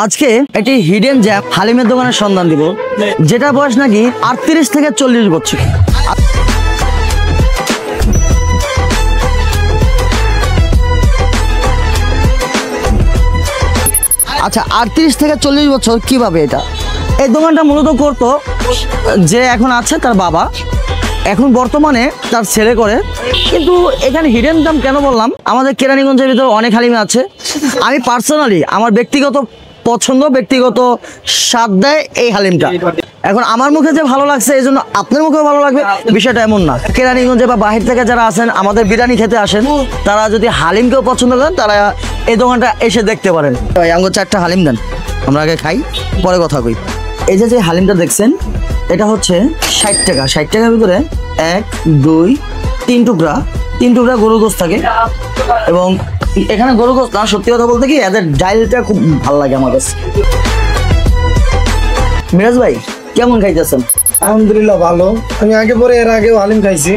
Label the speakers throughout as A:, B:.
A: আজকে একটি hidden jam হালিমের দোকানের সন্ধান দিব, যেটা বয়স নাকি 38 থেকে 40 বছর। আচ্ছা, 38 থেকে 40 বছর কিভাবে এটা? এই দোকানটা মূলত করতো যে এখন আছে তার বাবা, এখন বর্তমানে তার ছেলে করে। কিন্তু এখানে হিডেন দাম কেন বললাম, আমাদের কেরানীগঞ্জের ভিতরে অনেক হালিম আছে। আমি পার্সোনালি আমার ব্যক্তিগত পছন্দ, ব্যক্তিগত স্বাদ দেয় এই হালিমটা। এখন আমার মুখে যে ভালো লাগছে এই জন্য আপনার মুখেও ভালো লাগবে, বিষয়টা এমন না। কেরানীগঞ্জে বা বাহির থেকে যারা আসেন আমাদের বিরিয়ানি খেতে আসেন, তারা যদি হালিমকেও পছন্দ করেন তারা এই দোকানটা এসে দেখতে পারেন। আমাকে 4টা হালিম দেন, আমরা আগে খাই পরে কথা কই। এই যে হালিমটা দেখছেন এটা হচ্ছে 60 টাকা। 60 টাকার ভিতরে 1 2 3 টুকরা, 3 টুকরা গরুর গোশত থাকে। এবং এখানে গরুর গোশত না, সত্যি কথা বলতে কি এদের ডাইলটা খুব ভালো লাগে আমার কাছে। মিরাজ ভাই কেমন খাইতেছেন?
B: আলহামদুলিল্লাহ ভালো। আমি আগে পরে এর আগেও হালিম খাইছি,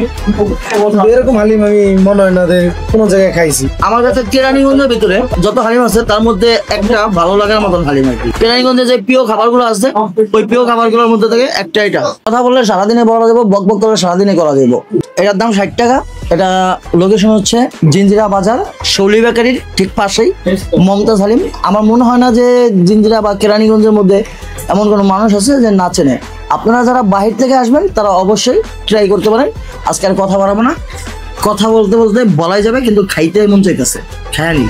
B: এরকম হালিম আমি মনে হয় না যে কোনো জায়গায় খাইছি।
A: আমার কাছে কেরানীগঞ্জের ভিতরে যত হালিম আছে তার মধ্যে একটা ভালো লাগার মতন হালিম আর কি। কেরানীগঞ্জে যে প্রিয় খাবারগুলো আছে ওই প্রিয় খাবারগুলোর মধ্যে থেকে একটা এটা। কথা বললে সারাদিনে বলা যাবো, বক বক করে সারাদিনে করা যাবো। এটার দাম 60 টাকা। এটা লোকেশন হচ্ছে জিঞ্জিরা বাজার, শৌলি বেকারির ঠিক পাশেই মমতাজ হালিম। আমার মনে হয় না যে জিঞ্জিরা বা কেরানীগঞ্জের মধ্যে এমন কোনো মানুষ আছে যে না চেনে। আপনারা যারা বাহির থেকে আসবেন তারা অবশ্যই ট্রাই করতে পারেন। আজকে আর কথা বাড়াবো না, কথা বলতে বলতে বলাই যাবে, কিন্তু খাইতে মন চাইতেছে, খেয়ালি।